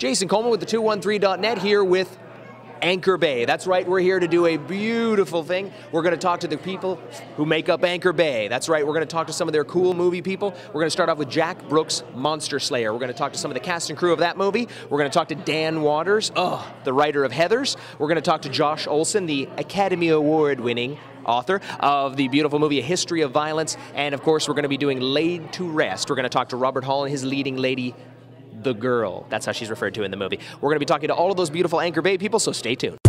Jason Coleman with the 213.net here with Anchor Bay. That's right, we're here to do a beautiful thing. We're going to talk to the people who make up Anchor Bay. That's right, we're going to talk to some of their cool movie people. We're going to start off with Jack Brooks' Monster Slayer. We're going to talk to some of the cast and crew of that movie. We're going to talk to Dan Waters, the writer of Heathers. We're going to talk to Josh Olson, the Academy Award-winning author of the beautiful movie A History of Violence. And of course, we're going to be doing Laid to Rest. We're going to talk to Robert Hall and his leading lady, the girl. That's how she's referred to in the movie. We're going to be talking to all of those beautiful Anchor Bay people, so stay tuned.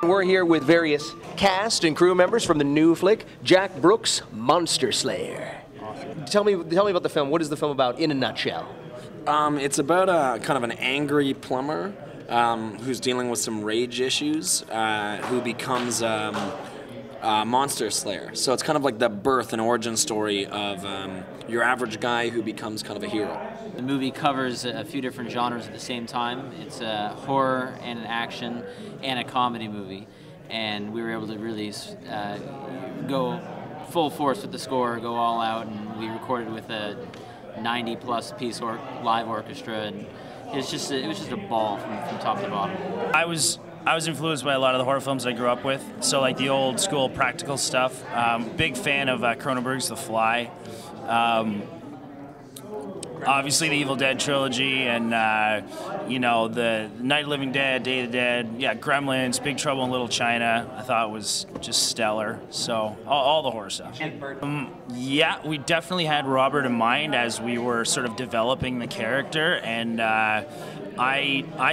We're here with various cast and crew members from the new flick, Jack Brooks' Monster Slayer. Tell me about the film. What is the film about in a nutshell? It's about a kind of an angry plumber who's dealing with some rage issues, who becomes a monster slayer. So it's kind of like the birth and origin story of your average guy who becomes kind of a hero. The movie covers a few different genres at the same time. It's a horror and an action and a comedy movie, and we were able to really go full force with the score, go all out, and we recorded with a 90-plus piece live orchestra, and it was just a ball from top to bottom. I was influenced by a lot of the horror films I grew up with, so like the old school practical stuff. Big fan of Cronenberg's The Fly. Obviously the Evil Dead trilogy, and you know, the Night of the Living Dead, Day of the Dead, yeah, Gremlins, Big Trouble in Little China. I thought was just stellar. So all the horror stuff. Yeah, we definitely had Robert in mind as we were sort of developing the character, and I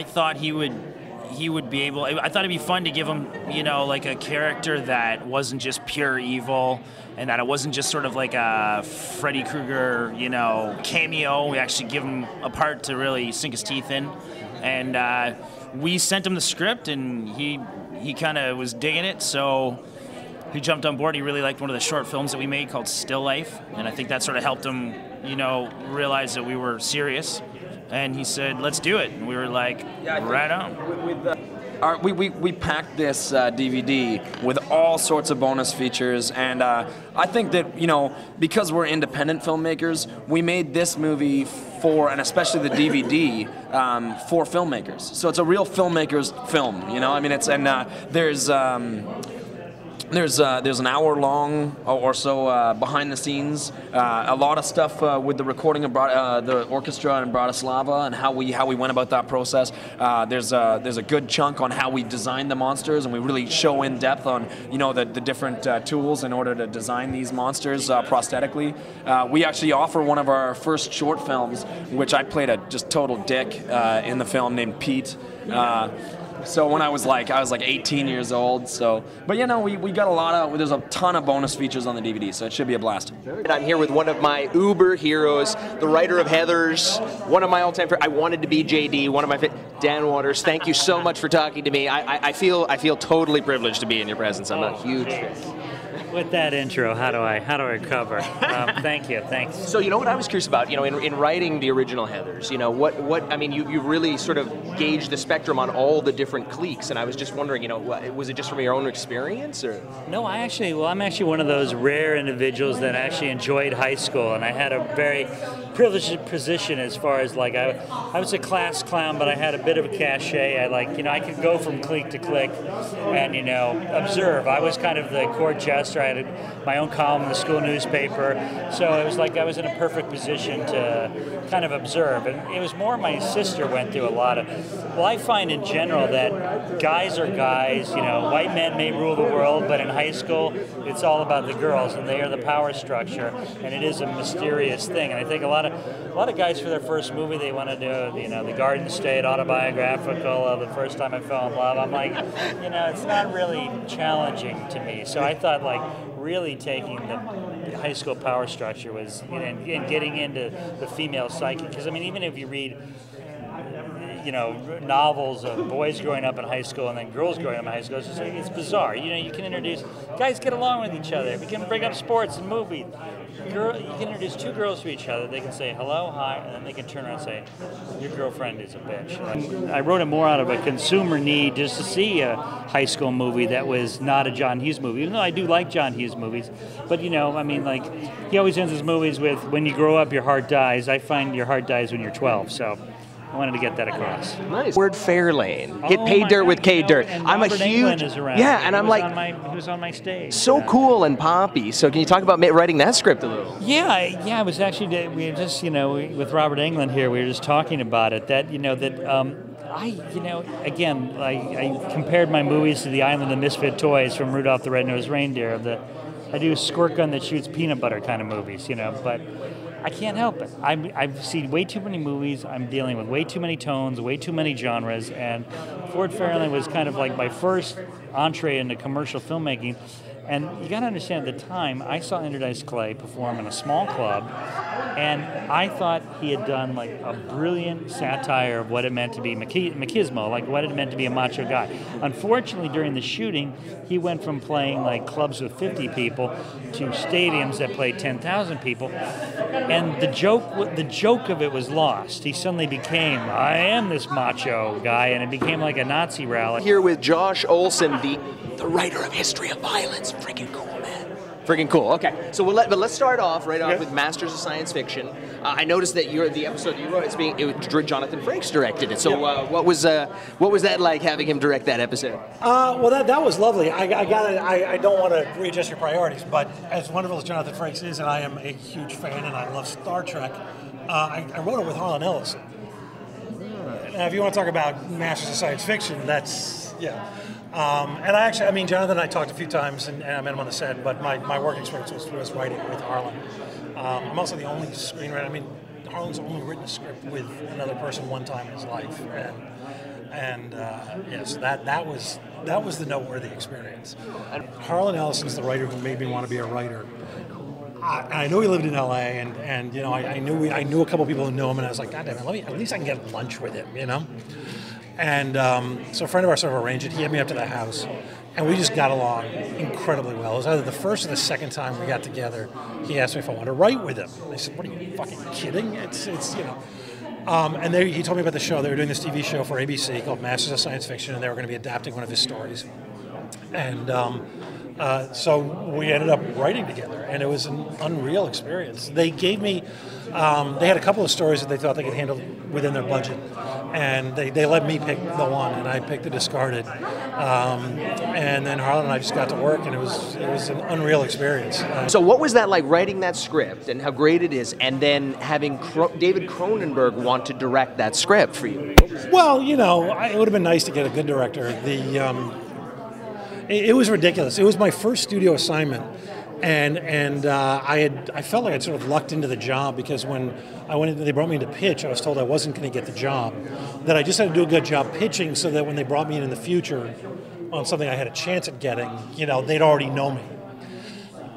thought he would be able. I thought it'd be fun to give him, you know, like a character that wasn't just pure evil, and that it wasn't just sort of like a Freddy Krueger, you know, cameo. We actually give him a part to really sink his teeth in, and we sent him the script, and he kind of was digging it, so he jumped on board. He really liked one of the short films that we made called Still Life, and I think that sort of helped him, you know, realize that we were serious. And he said, "Let's do it." And we were like, "Right on." We packed this DVD with all sorts of bonus features, and I think that, you know, because we're independent filmmakers, we made this movie for, and especially the DVD, for filmmakers. So it's a real filmmaker's film, you know. I mean, it's, and there's an hour-long or so behind the scenes, a lot of stuff with the recording of the orchestra in Bratislava and how we went about that process. There's a good chunk on how we designed the monsters, and we really show in depth on, you know, the different tools in order to design these monsters prosthetically. We actually offer one of our first short films, which I played a just total dick in the film, named Pete. So when I was like 18 years old. So, but you know, we got there's a ton of bonus features on the DVD, so it should be a blast. And I'm here with one of my uber heroes, the writer of Heathers, one of my all-time favorites. I wanted to be JD, one of my Dan Waters. Thank you so much for talking to me. I feel totally privileged to be in your presence. I'm a huge fan. With that intro, how do I cover? Thank you, thanks. So, you know what I was curious about, you know, in writing the original Heathers, you know, I mean, you really sort of gauged the spectrum on all the different cliques, and I was just wondering, you know, was it just from your own experience, or? No, I'm actually one of those rare individuals that actually enjoyed high school, and I had a very privileged position as far as, like, I was a class clown, but I had a bit of a cachet. I could go from clique to clique and, you know, observe. I was kind of the court jester. I had my own column in the school newspaper, so it was like I was in a perfect position to kind of observe. And it was more my sister went through a lot of, well, I find in general that guys are guys, you know, white men may rule the world, but in high school, it's all about the girls, and they are the power structure, and it is a mysterious thing. And I think a lot of guys for their first movie, they want to do, you know, the Garden State autobiographical, the first time I fell in love. I'm like, you know, it's not really challenging to me. So I thought, like, really taking the high school power structure was, you know, and getting into the female psyche. Because, I mean, even if you read, you know, novels of boys growing up in high school and then girls growing up in high school, it's bizarre. You know, you can introduce, guys get along with each other. We can bring up sports and movies. you can introduce two girls to each other. They can say hello, hi, and then they can turn around and say, your girlfriend is a bitch. I wrote it more out of a consumer need just to see a high school movie that was not a John Hughes movie, even though I do like John Hughes movies. But, you know, I mean, like, he always ends his movies with, when you grow up, your heart dies. I find your heart dies when you're 12, so I wanted to get that across. Nice. Word Fairlane. Hit pay dirt with K dirt. I'm a huge is around. Yeah, and I'm like, he was on my stage. So cool and poppy. So can you talk about writing that script a little? Yeah. I was actually, we were just, you know, with Robert Englund here, we were just talking about it. That, you know, again, I compared my movies to the Island of Misfit Toys from Rudolph the Red-Nosed Reindeer. I do a squirt gun that shoots peanut butter kind of movies, you know, but I can't help it. I've seen way too many movies. I'm dealing with way too many tones, way too many genres, and Ford Fairlane was kind of like my first entree into commercial filmmaking. And you got to understand, at the time, I saw Andrew Clay perform in a small club, and I thought he had done like a brilliant satire of what it meant to be machismo, like what it meant to be a macho guy. Unfortunately, during the shooting, he went from playing like clubs with 50 people to stadiums that played 10,000 people, and the joke of it was lost. He suddenly became, I am this macho guy, and it became like a Nazi rally. Here with Josh Olson, the writer of History of Violence. Freaking cool, man. Freaking cool. Okay, so let's start off with Masters of Science Fiction. I noticed that the episode you wrote, Jonathan Frakes directed it. So what was that like, having him direct that episode? Well, that was lovely. I don't want to readjust your priorities, but as wonderful as Jonathan Frakes is, and I am a huge fan, and I love Star Trek, I wrote it with Harlan Ellison. Now, if you want to talk about Masters of Science Fiction, that's and Jonathan and I talked a few times, and I met him on the set, but my work experience was writing with Harlan. I'm also the only screenwriter. I mean, Harlan's only written a script with another person one time in his life, and yes, that was the noteworthy experience. Harlan Ellison's the writer who made me want to be a writer. I know he lived in L.A. and you know I knew a couple people who knew him, and I was like, God damn it, at least I can get lunch with him, you know. And so a friend of ours sort of arranged it. He had me up to the house, and we just got along incredibly well. It was either the first or the second time we got together. He asked me if I wanted to write with him. I said, "What are you fucking kidding? It's you know." And he told me about the show. They were doing this TV show for ABC called Masters of Science Fiction, and they were going to be adapting one of his stories. And so we ended up writing together, and it was an unreal experience. They gave me, they had a couple of stories that they thought they could handle within their budget, and they let me pick the one, and I picked the discarded. And then Harlan and I just got to work, and it was an unreal experience. So what was that like, writing that script and how great it is, and then having David Cronenberg want to direct that script for you? Well, you know, it would have been nice to get a good director. It was ridiculous. It was my first studio assignment, and I felt like I'd sort of lucked into the job, because when they brought me in to pitch, I was told I wasn't going to get the job, that I just had to do a good job pitching, so that when they brought me in the future on something I had a chance at getting, you know, they'd already know me.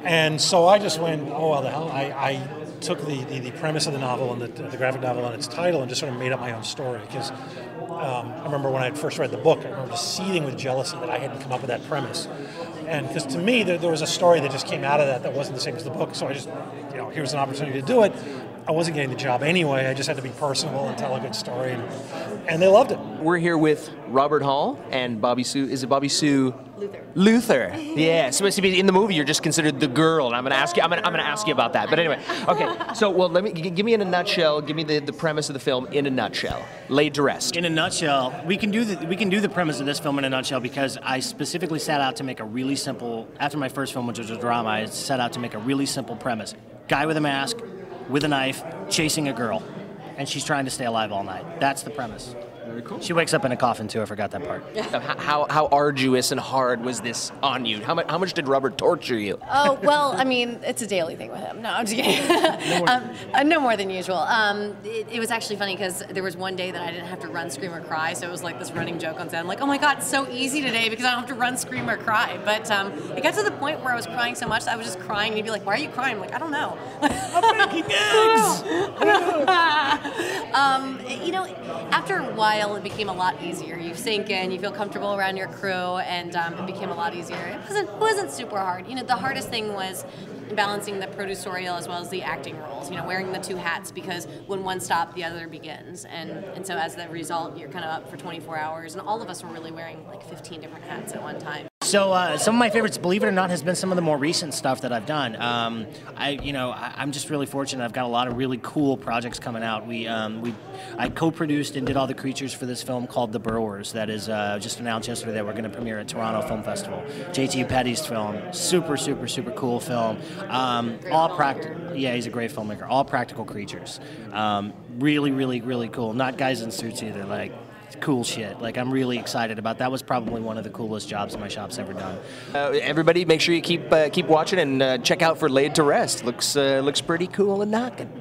And so I just went, oh, well, the hell. I took the premise of the novel and the graphic novel and its title and just sort of made up my own story, because I remember when I first read the book, I remember just seething with jealousy that I hadn't come up with that premise. And because to me, there was a story that just came out of that wasn't the same as the book, so I just, you know, here's an opportunity to do it. I wasn't getting the job anyway, I just had to be personable and tell a good story, and they loved it. We're here with Robert Hall and Bobby Sue. Is it Bobby Sue? Luther. Yeah. So in the movie, you're just considered the girl, and I'm going to ask you. I'm going to ask you about that. But anyway, okay. So let me give me in a nutshell. Give me the premise of the film in a nutshell, laid to rest. In a nutshell, we can do the premise of this film in a nutshell, because I specifically set out to make a really simple. After my first film, which was a drama, I set out to make a really simple premise: guy with a mask, with a knife, chasing a girl, and she's trying to stay alive all night. That's the premise. Very cool. She wakes up in a coffin too. I forgot that part. How arduous and hard was this on you? How much did Robert torture you? Oh, well, I mean, it's a daily thing with him. No, I'm just kidding. No more than usual. It was actually funny, because there was one day that I didn't have to run, scream, or cry, so it was like this running joke on set. I'm like, oh my God, it's so easy today because I don't have to run, scream, or cry. But it got to the point where I was crying so much that I was just crying, and he'd be like, why are you crying? I'm like, I don't know. I'm making eggs! You know, after a while, it became a lot easier. You sink in, you feel comfortable around your crew, and it became a lot easier. It wasn't super hard. You know, the hardest thing was balancing the producerial as well as the acting roles. You know, wearing the two hats, because when one stops, the other begins, and so as the result, you're kind of up for 24 hours, and all of us were really wearing like 15 different hats at one time. So some of my favorites, believe it or not, has been some of the more recent stuff that I've done. I'm just really fortunate. I've got a lot of really cool projects coming out. I co-produced and did all the creatures for this film called The Burrowers. That is just announced yesterday that we're going to premiere at Toronto Film Festival. J.T. Petty's film, super cool film. All practical. Yeah, he's a great filmmaker. All practical creatures. Really cool. Not guys in suits either. Like, cool shit. Like, I'm really excited about that. Was probably one of the coolest jobs my shop's ever done. Everybody, make sure you keep watching and check out for Laid to Rest. Looks pretty cool and knocking.